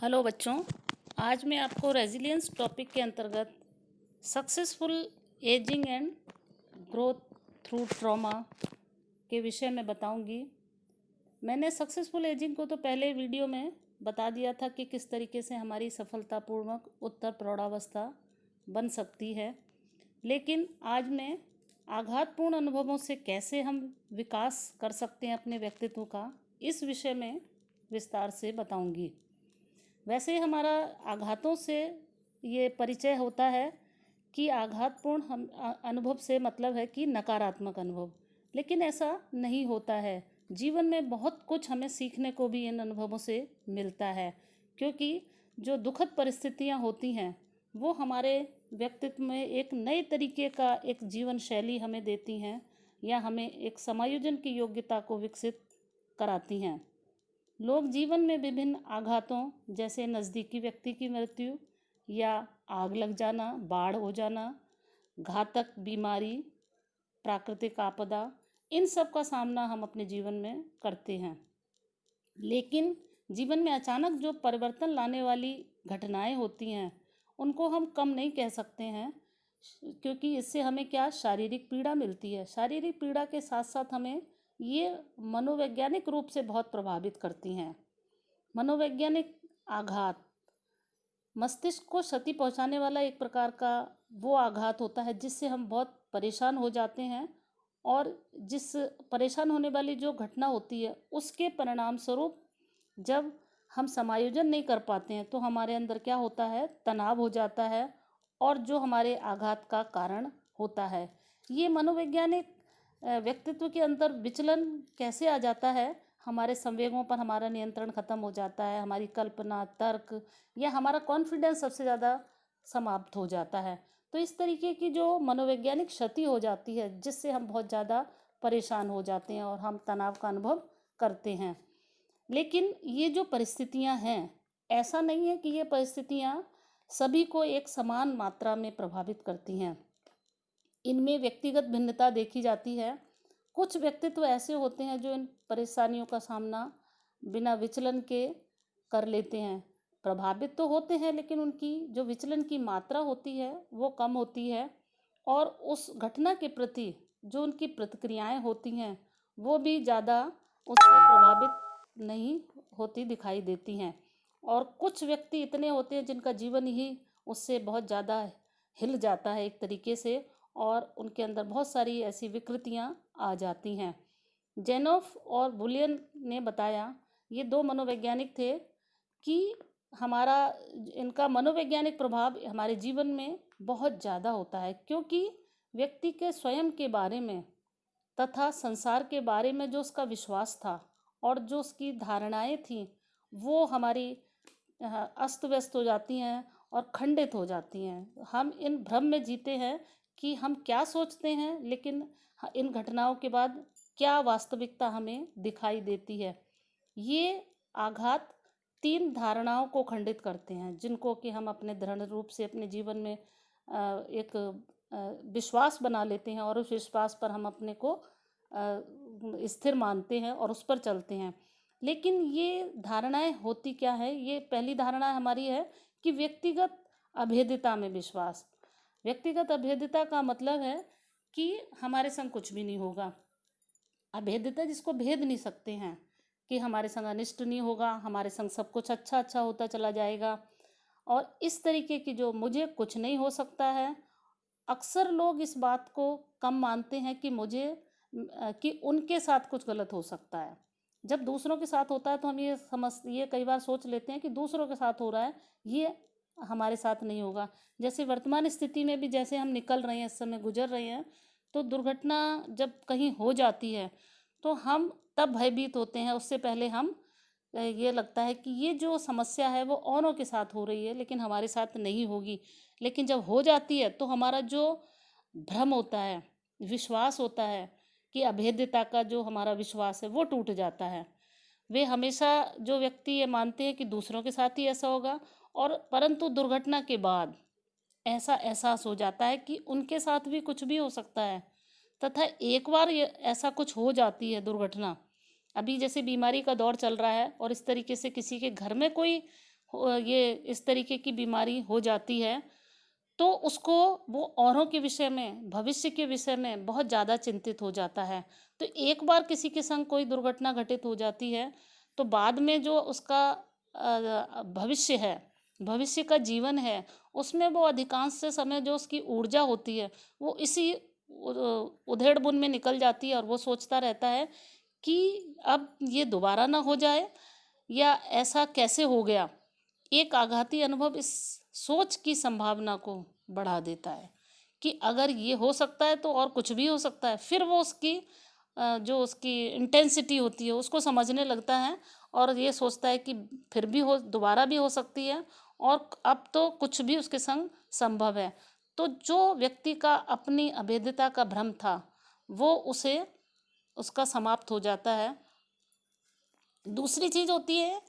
Hello बच्चों, आज मैं आपको रेजिलियंस टॉपिक के अंतर्गत successful ageing and growth through trauma के विषय में बताऊंगी। मैंने सक्सेसफुल एजिंग को तो पहले वीडियो में बता दिया था कि किस तरीके से हमारी सफलतापूर्वक उत्तर प्रौढ़ावस्था बन सकती है, लेकिन आज मैं आघातपूर्ण अनुभवों से कैसे हम विकास कर सकते हैं अपने व्यक्तित्व का, इस विषय में विस्तार से बताऊंगी। वैसे हमारा आघातों से ये परिचय होता है कि आघातपूर्ण अनुभव से मतलब है कि नकारात्मक अनुभव, लेकिन ऐसा नहीं होता है। जीवन में बहुत कुछ हमें सीखने को भी इन अनुभवों से मिलता है, क्योंकि जो दुखद परिस्थितियां होती हैं वो हमारे व्यक्तित्व में एक नए तरीके का एक जीवन शैली हमें देती हैं या हमें एक समायोजन की योग्यता को विकसित कराती हैं। लोग जीवन में विभिन्न आघातों जैसे नज़दीकी व्यक्ति की मृत्यु या आग लग जाना, बाढ़ हो जाना, घातक बीमारी, प्राकृतिक आपदा, इन सब का सामना हम अपने जीवन में करते हैं। लेकिन जीवन में अचानक जो परिवर्तन लाने वाली घटनाएं होती हैं उनको हम कम नहीं कह सकते हैं, क्योंकि इससे हमें क्या शारीरिक पीड़ा मिलती है। शारीरिक पीड़ा के साथ साथ हमें ये मनोवैज्ञानिक रूप से बहुत प्रभावित करती हैं। मनोवैज्ञानिक आघात मस्तिष्क को क्षति पहुंचाने वाला एक प्रकार का वो आघात होता है जिससे हम बहुत परेशान हो जाते हैं, और जिस परेशान होने वाली जो घटना होती है उसके परिणाम स्वरूप जब हम समायोजन नहीं कर पाते हैं तो हमारे अंदर क्या होता है, तनाव हो जाता है, और जो हमारे आघात का कारण होता है। ये मनोवैज्ञानिक व्यक्तित्व के अंदर विचलन कैसे आ जाता है, हमारे संवेगों पर हमारा नियंत्रण खत्म हो जाता है, हमारी कल्पना, तर्क या हमारा कॉन्फिडेंस सबसे ज़्यादा समाप्त हो जाता है। तो इस तरीके की जो मनोवैज्ञानिक क्षति हो जाती है जिससे हम बहुत ज़्यादा परेशान हो जाते हैं और हम तनाव का अनुभव करते हैं। लेकिन ये जो परिस्थितियां हैं, ऐसा नहीं है कि ये परिस्थितियां सभी को एक समान मात्रा में प्रभावित करती हैं। इनमें व्यक्तिगत भिन्नता देखी जाती है। कुछ व्यक्तित्व ऐसे होते हैं जो इन परेशानियों का सामना बिना विचलन के कर लेते हैं। प्रभावित तो होते हैं, लेकिन उनकी जो विचलन की मात्रा होती है वो कम होती है, और उस घटना के प्रति जो उनकी प्रतिक्रियाएं होती हैं वो भी ज़्यादा उससे प्रभावित नहीं होती दिखाई देती हैं। और कुछ व्यक्ति इतने होते हैं जिनका जीवन ही उससे बहुत ज़्यादा हिल जाता है एक तरीके से, और उनके अंदर बहुत सारी ऐसी विकृतियां आ जाती हैं। जेनोफ और बुलियन ने बताया, ये दो मनोवैज्ञानिक थे, कि हमारा इनका मनोवैज्ञानिक प्रभाव हमारे जीवन में बहुत ज़्यादा होता है, क्योंकि व्यक्ति के स्वयं के बारे में तथा संसार के बारे में जो उसका विश्वास था और जो उसकी धारणाएं थीं वो हमारी अस्त व्यस्त हो जाती हैं और खंडित हो जाती हैं। हम इन भ्रम में जीते हैं कि हम क्या सोचते हैं, लेकिन इन घटनाओं के बाद क्या वास्तविकता हमें दिखाई देती है। ये आघात तीन धारणाओं को खंडित करते हैं, जिनको कि हम अपने दृढ़ रूप से अपने जीवन में एक विश्वास बना लेते हैं, और उस विश्वास पर हम अपने को स्थिर मानते हैं और उस पर चलते हैं। लेकिन ये धारणाएं होती क्या है, ये पहली धारणा हमारी है कि व्यक्तिगत अभेद्यता में विश्वास। व्यक्तिगत अभेद्यता का मतलब है कि हमारे संग कुछ भी नहीं होगा। अभेद्यता जिसको भेद नहीं सकते हैं, कि हमारे संग अनिष्ट नहीं होगा, हमारे संग सब कुछ अच्छा अच्छा होता चला जाएगा, और इस तरीके की जो मुझे कुछ नहीं हो सकता है। अक्सर लोग इस बात को कम मानते हैं कि कि उनके साथ कुछ गलत हो सकता है। जब दूसरों के साथ होता है तो हम ये कई बार सोच लेते हैं कि दूसरों के साथ हो रहा है, ये हमारे साथ नहीं होगा। जैसे वर्तमान स्थिति में भी जैसे हम निकल रहे हैं, इस समय गुजर रहे हैं, तो दुर्घटना जब कहीं हो जाती है तो हम तब भयभीत होते हैं। उससे पहले हम ये लगता है कि ये जो समस्या है वो औरों के साथ हो रही है, लेकिन हमारे साथ नहीं होगी। लेकिन जब हो जाती है तो हमारा जो भ्रम होता है, विश्वास होता है, कि अभेद्यता का जो हमारा विश्वास है वो टूट जाता है। वे हमेशा जो व्यक्ति ये मानते हैं कि दूसरों के साथ ही ऐसा होगा, और परंतु दुर्घटना के बाद ऐसा एहसास हो जाता है कि उनके साथ भी कुछ भी हो सकता है। तथा एक बार ये ऐसा कुछ हो जाती है दुर्घटना, अभी जैसे बीमारी का दौर चल रहा है और इस तरीके से किसी के घर में कोई ये इस तरीके की बीमारी हो जाती है, तो उसको वो औरों के विषय में, भविष्य के विषय में बहुत ज़्यादा चिंतित हो जाता है। तो एक बार किसी के संग कोई दुर्घटना घटित हो जाती है, तो बाद में जो उसका भविष्य है, भविष्य का जीवन है, उसमें वो अधिकांश से समय जो उसकी ऊर्जा होती है, वो इसी उधेड़-बुन में निकल जाती है और वो सोचता रहता है कि अब ये दोबारा ना हो जाए, या ऐसा कैसे हो गया। एक आघाती अनुभव इस सोच की संभावना को बढ़ा देता है कि अगर ये हो सकता है तो और कुछ भी हो सकता है। फिर वो उसकी जो उसकी इंटेंसिटी होती है उसको समझने लगता है और ये सोचता है कि फिर भी हो, दोबारा भी हो सकती है, और अब तो कुछ भी उसके संग संभव है। तो जो व्यक्ति का अपनी अभेद्यता का भ्रम था, वो उसे उसका समाप्त हो जाता है। दूसरी चीज़ होती है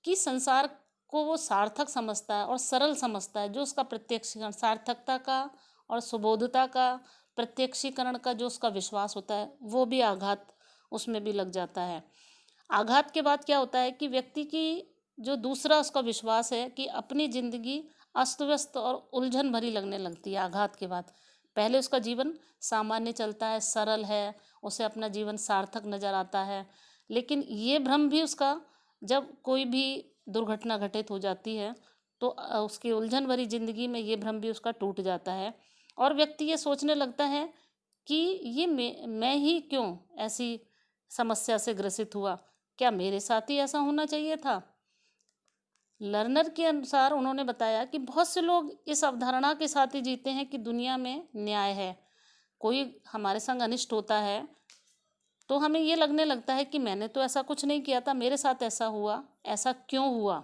कि संसार को वो सार्थक समझता है और सरल समझता है। जो उसका प्रत्यक्षीकरण, सार्थकता का और सुबोधता का प्रत्यक्षीकरण का जो उसका विश्वास होता है, वो भी आघात उसमें भी लग जाता है। आघात के बाद क्या होता है कि व्यक्ति की जो दूसरा उसका विश्वास है कि अपनी ज़िंदगी अस्त व्यस्त और उलझन भरी लगने लगती है आघात के बाद। पहले उसका जीवन सामान्य चलता है, सरल है, उसे अपना जीवन सार्थक नज़र आता है। लेकिन ये भ्रम भी उसका, जब कोई भी दुर्घटना घटित हो जाती है, तो उसकी उलझन भरी ज़िंदगी में ये भ्रम भी उसका टूट जाता है और व्यक्ति ये सोचने लगता है कि ये मैं ही क्यों ऐसी समस्या से ग्रसित हुआ, क्या मेरे साथ ही ऐसा होना चाहिए था। लर्नर के अनुसार उन्होंने बताया कि बहुत से लोग इस अवधारणा के साथ ही जीते हैं कि दुनिया में न्याय है। कोई हमारे संग अनिष्ट होता है तो हमें ये लगने लगता है कि मैंने तो ऐसा कुछ नहीं किया था, मेरे साथ ऐसा हुआ, ऐसा क्यों हुआ।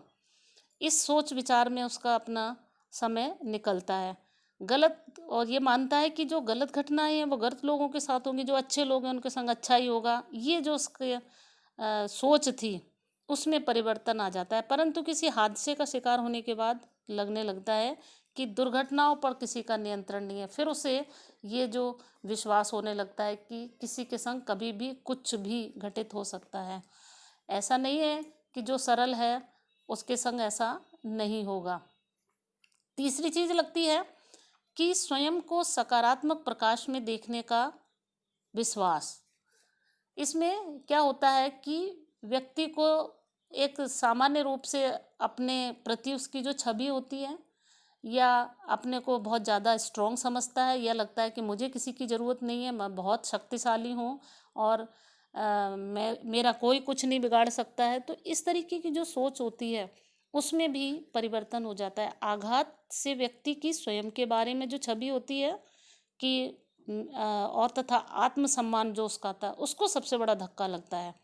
इस सोच विचार में उसका अपना समय निकलता है। गलत, और ये मानता है कि जो गलत घटनाएं हैं वो गलत लोगों के साथ होंगी, जो अच्छे लोग हैं उनके संग अच्छा ही होगा। ये जो उसके सोच थी उसमें परिवर्तन आ जाता है, परंतु किसी हादसे का शिकार होने के बाद लगने लगता है कि दुर्घटनाओं पर किसी का नियंत्रण नहीं है। फिर उसे ये जो विश्वास होने लगता है कि किसी के संग कभी भी कुछ भी घटित हो सकता है। ऐसा नहीं है कि जो सरल है उसके संग ऐसा नहीं होगा। तीसरी चीज लगती है कि स्वयं को सकारात्मक प्रकाश में देखने का विश्वास। इसमें क्या होता है कि व्यक्ति को एक सामान्य रूप से अपने प्रति उसकी जो छवि होती है, या अपने को बहुत ज़्यादा स्ट्रॉन्ग समझता है, या लगता है कि मुझे किसी की ज़रूरत नहीं है, मैं बहुत शक्तिशाली हूँ और मैं, मेरा कोई कुछ नहीं बिगाड़ सकता है। तो इस तरीके की जो सोच होती है उसमें भी परिवर्तन हो जाता है। आघात से व्यक्ति की स्वयं के बारे में जो छवि होती है कि और तथा आत्मसम्मान जो उसका था, उसको सबसे बड़ा धक्का लगता है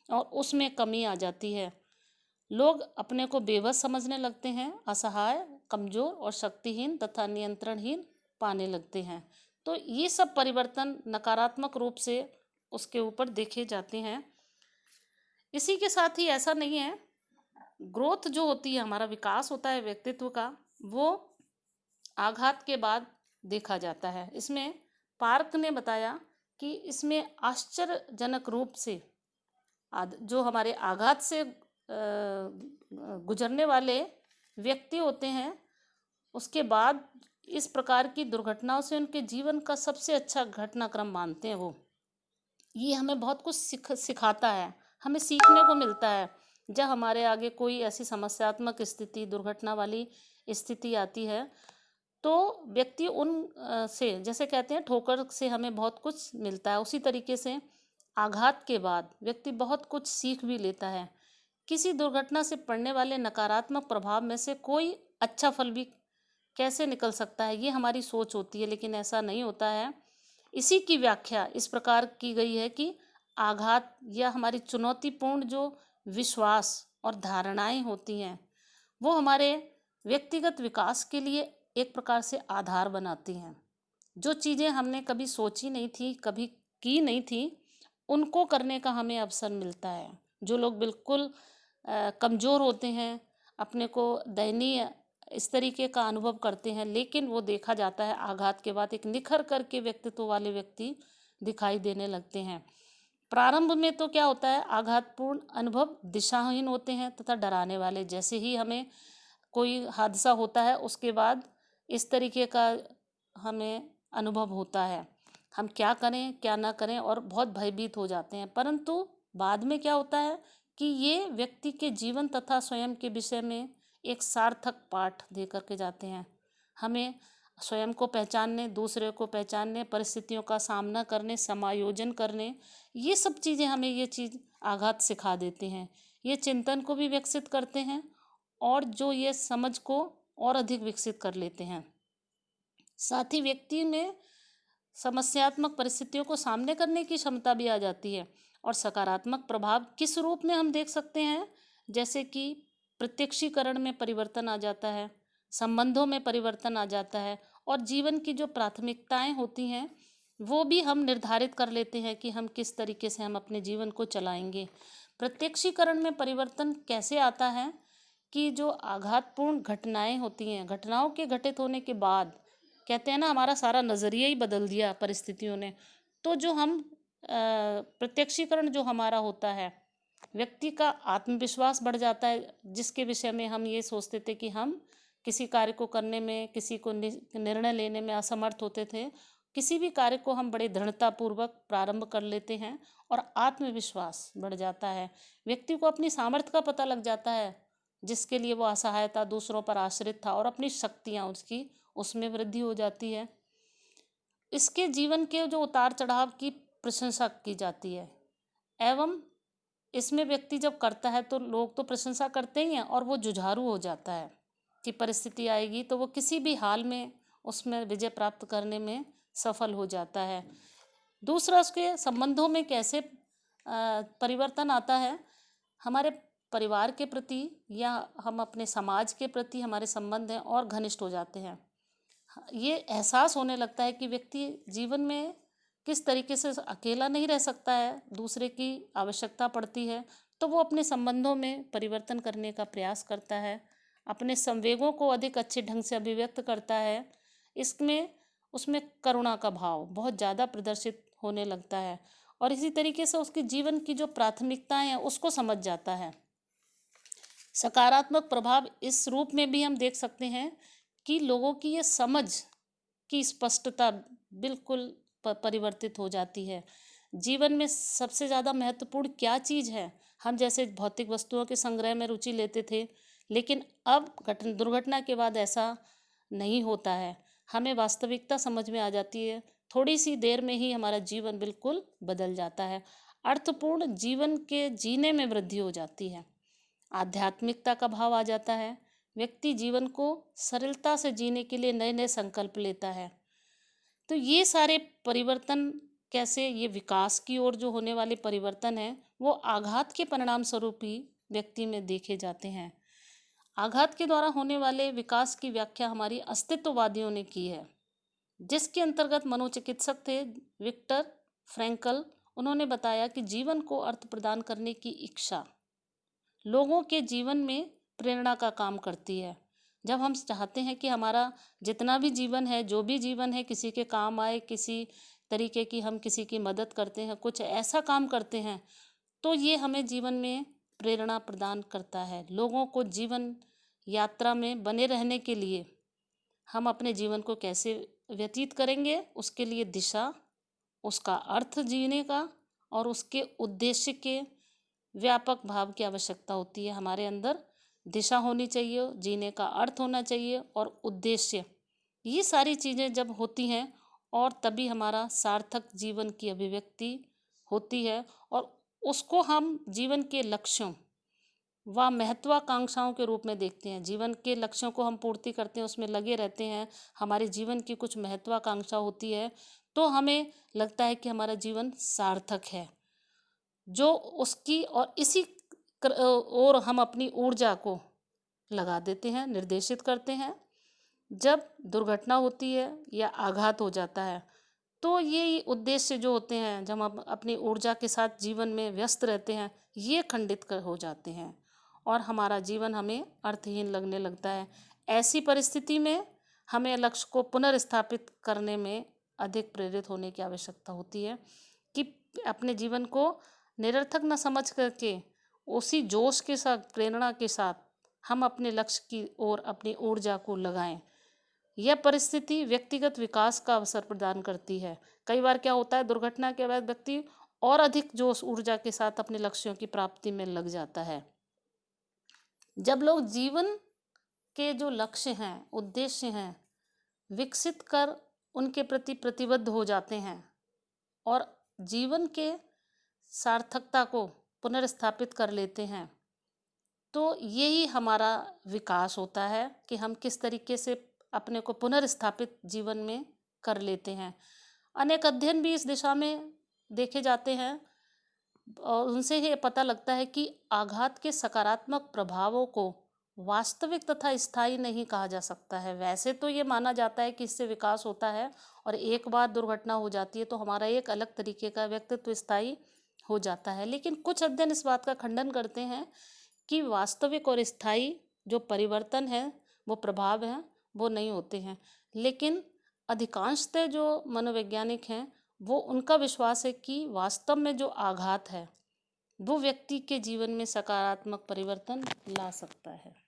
और उसमें कमी आ जाती है। लोग अपने को बेबस समझने लगते हैं, असहाय, कमजोर और शक्तिहीन तथा नियंत्रणहीन पाने लगते हैं। तो ये सब परिवर्तन नकारात्मक रूप से उसके ऊपर देखे जाते हैं। इसी के साथ ही ऐसा नहीं है, ग्रोथ जो होती है, हमारा विकास होता है व्यक्तित्व का, वो आघात के बाद देखा जाता है। इसमें पार्क ने बताया कि इसमें आश्चर्यजनक रूप से जो हमारे आघात से गुजरने वाले व्यक्ति होते हैं, उसके बाद इस प्रकार की दुर्घटनाओं से उनके जीवन का सबसे अच्छा घटनाक्रम मानते हैं वो। ये हमें बहुत कुछ सिखाता है, हमें सीखने को मिलता है। जब हमारे आगे कोई ऐसी समस्यात्मक स्थिति, दुर्घटना वाली स्थिति आती है, तो व्यक्ति उन से, जैसे कहते हैं ठोकर से हमें बहुत कुछ मिलता है, उसी तरीके से आघात के बाद व्यक्ति बहुत कुछ सीख भी लेता है। किसी दुर्घटना से पड़ने वाले नकारात्मक प्रभाव में से कोई अच्छा फल भी कैसे निकल सकता है, ये हमारी सोच होती है, लेकिन ऐसा नहीं होता है। इसी की व्याख्या इस प्रकार की गई है कि आघात या हमारी चुनौतीपूर्ण जो विश्वास और धारणाएं होती हैं, वो हमारे व्यक्तिगत विकास के लिए एक प्रकार से आधार बनाती हैं। जो चीज़ें हमने कभी सोची नहीं थी, कभी की नहीं थी, उनको करने का हमें अवसर मिलता है। जो लोग बिल्कुल कमज़ोर होते हैं, अपने को दयनीय इस तरीके का अनुभव करते हैं, लेकिन वो देखा जाता है आघात के बाद एक निखर करके व्यक्तित्व वाले व्यक्ति दिखाई देने लगते हैं। प्रारंभ में तो क्या होता है, आघातपूर्ण अनुभव दिशाहीन होते हैं तथा डराने वाले। जैसे ही हमें कोई हादसा होता है उसके बाद इस तरीके का हमें अनुभव होता है, हम क्या करें क्या ना करें और बहुत भयभीत हो जाते हैं। परंतु बाद में क्या होता है कि ये व्यक्ति के जीवन तथा स्वयं के विषय में एक सार्थक पाठ दे करके जाते हैं। हमें स्वयं को पहचानने, दूसरे को पहचानने, परिस्थितियों का सामना करने, समायोजन करने, ये सब चीज़ें हमें ये चीज़ आघात सिखा देते हैं। ये चिंतन को भी विकसित करते हैं और जो ये समझ को और अधिक विकसित कर लेते हैं। साथ ही व्यक्ति में समस्यात्मक परिस्थितियों को सामने करने की क्षमता भी आ जाती है। और सकारात्मक प्रभाव किस रूप में हम देख सकते हैं, जैसे कि प्रत्यक्षीकरण में परिवर्तन आ जाता है, संबंधों में परिवर्तन आ जाता है और जीवन की जो प्राथमिकताएं होती हैं वो भी हम निर्धारित कर लेते हैं कि हम किस तरीके से हम अपने जीवन को चलाएंगे। प्रत्यक्षीकरण में परिवर्तन कैसे आता है कि जो आघातपूर्ण घटनाएं होती हैं, घटनाओं के घटित होने के बाद कहते हैं ना हमारा सारा नज़रिया ही बदल दिया परिस्थितियों ने। तो जो हम प्रत्यक्षीकरण जो हमारा होता है, व्यक्ति का आत्मविश्वास बढ़ जाता है, जिसके विषय में हम ये सोचते थे कि हम किसी कार्य को करने में, किसी को निर्णय लेने में असमर्थ होते थे, किसी भी कार्य को हम बड़े दृढ़तापूर्वक प्रारंभ कर लेते हैं और आत्मविश्वास बढ़ जाता है। व्यक्ति को अपनी सामर्थ्य का पता लग जाता है, जिसके लिए वो असहायता दूसरों पर आश्रित था, और अपनी शक्तियाँ उसकी उसमें वृद्धि हो जाती है। इसके जीवन के जो उतार चढ़ाव की प्रशंसा की जाती है एवं इसमें व्यक्ति जब करता है तो लोग तो प्रशंसा करते ही हैं और वो जुझारू हो जाता है कि परिस्थिति आएगी तो वो किसी भी हाल में उसमें विजय प्राप्त करने में सफल हो जाता है। दूसरा, उसके संबंधों में कैसे परिवर्तन आता है, हमारे परिवार के प्रति या हम अपने समाज के प्रति हमारे संबंध हैं और घनिष्ठ हो जाते हैं। ये एहसास होने लगता है कि व्यक्ति जीवन में किस तरीके से अकेला नहीं रह सकता है, दूसरे की आवश्यकता पड़ती है, तो वो अपने संबंधों में परिवर्तन करने का प्रयास करता है, अपने संवेगों को अधिक अच्छे ढंग से अभिव्यक्त करता है। इसमें उसमें करुणा का भाव बहुत ज़्यादा प्रदर्शित होने लगता है और इसी तरीके से उसके जीवन की जो प्राथमिकताएं हैं उसको समझ जाता है। सकारात्मक प्रभाव इस रूप में भी हम देख सकते हैं कि लोगों की ये समझ की स्पष्टता बिल्कुल परिवर्तित हो जाती है। जीवन में सबसे ज़्यादा महत्वपूर्ण क्या चीज़ है, हम जैसे भौतिक वस्तुओं के संग्रह में रुचि लेते थे, लेकिन अब दुर्घटना के बाद ऐसा नहीं होता है। हमें वास्तविकता समझ में आ जाती है, थोड़ी सी देर में ही हमारा जीवन बिल्कुल बदल जाता है। अर्थपूर्ण जीवन के जीने में वृद्धि हो जाती है, आध्यात्मिकता का भाव आ जाता है, व्यक्ति जीवन को सरलता से जीने के लिए नए नए संकल्प लेता है। तो ये सारे परिवर्तन कैसे, ये विकास की ओर जो होने वाले परिवर्तन हैं वो आघात के परिणाम स्वरूप ही व्यक्ति में देखे जाते हैं। आघात के द्वारा होने वाले विकास की व्याख्या हमारी अस्तित्ववादियों ने की है, जिसके अंतर्गत मनोचिकित्सक थे विक्टर फ्रैंकल। उन्होंने बताया कि जीवन को अर्थ प्रदान करने की इच्छा लोगों के जीवन में प्रेरणा का काम करती है। जब हम चाहते हैं कि हमारा जितना भी जीवन है, जो भी जीवन है, किसी के काम आए, किसी तरीके की हम किसी की मदद करते हैं, कुछ ऐसा काम करते हैं, तो ये हमें जीवन में प्रेरणा प्रदान करता है। लोगों को जीवन यात्रा में बने रहने के लिए हम अपने जीवन को कैसे व्यतीत करेंगे, उसके लिए दिशा, उसका अर्थ जीने का और उसके उद्देश्य के व्यापक भाव की आवश्यकता होती है। हमारे अंदर दिशा होनी चाहिए, जीने का अर्थ होना चाहिए और उद्देश्य, ये सारी चीज़ें जब होती हैं और तभी हमारा सार्थक जीवन की अभिव्यक्ति होती है और उसको हम जीवन के लक्ष्यों व महत्वाकांक्षाओं के रूप में देखते हैं। जीवन के लक्ष्यों को हम पूर्ति करते हैं, उसमें लगे रहते हैं, हमारे जीवन की कुछ महत्वाकांक्षा होती है, तो हमें लगता है कि हमारा जीवन सार्थक है। जो उसकी और इसी और हम अपनी ऊर्जा को लगा देते हैं, निर्देशित करते हैं। जब दुर्घटना होती है या आघात हो जाता है तो ये उद्देश्य जो होते हैं, जब हम अपनी ऊर्जा के साथ जीवन में व्यस्त रहते हैं, ये खंडित हो जाते हैं और हमारा जीवन हमें अर्थहीन लगने लगता है। ऐसी परिस्थिति में हमें लक्ष्य को पुनर्स्थापित करने में अधिक प्रेरित होने की आवश्यकता होती है कि अपने जीवन को निरर्थक न समझ करके उसी जोश के साथ, प्रेरणा के साथ हम अपने लक्ष्य की ओर अपनी ऊर्जा को लगाएं। यह परिस्थिति व्यक्तिगत विकास का अवसर प्रदान करती है। कई बार क्या होता है, दुर्घटना के बाद व्यक्ति और अधिक जोश ऊर्जा के साथ अपने लक्ष्यों की प्राप्ति में लग जाता है। जब लोग जीवन के जो लक्ष्य हैं, उद्देश्य हैं, विकसित कर उनके प्रति प्रतिबद्ध हो जाते हैं और जीवन के सार्थकता को पुनर्स्थापित कर लेते हैं, तो यही हमारा विकास होता है कि हम किस तरीके से अपने को पुनर्स्थापित जीवन में कर लेते हैं। अनेक अध्ययन भी इस दिशा में देखे जाते हैं और उनसे ये पता लगता है कि आघात के सकारात्मक प्रभावों को वास्तविक तथा स्थायी नहीं कहा जा सकता है। वैसे तो ये माना जाता है कि इससे विकास होता है और एक बार दुर्घटना हो जाती है तो हमारा एक अलग तरीके का व्यक्तित्व स्थायी हो जाता है, लेकिन कुछ अध्ययन इस बात का खंडन करते हैं कि वास्तविक और स्थायी जो परिवर्तन है, वो प्रभाव हैं, वो नहीं होते हैं। लेकिन अधिकांशतः जो मनोवैज्ञानिक हैं, वो उनका विश्वास है कि वास्तव में जो आघात है वो व्यक्ति के जीवन में सकारात्मक परिवर्तन ला सकता है।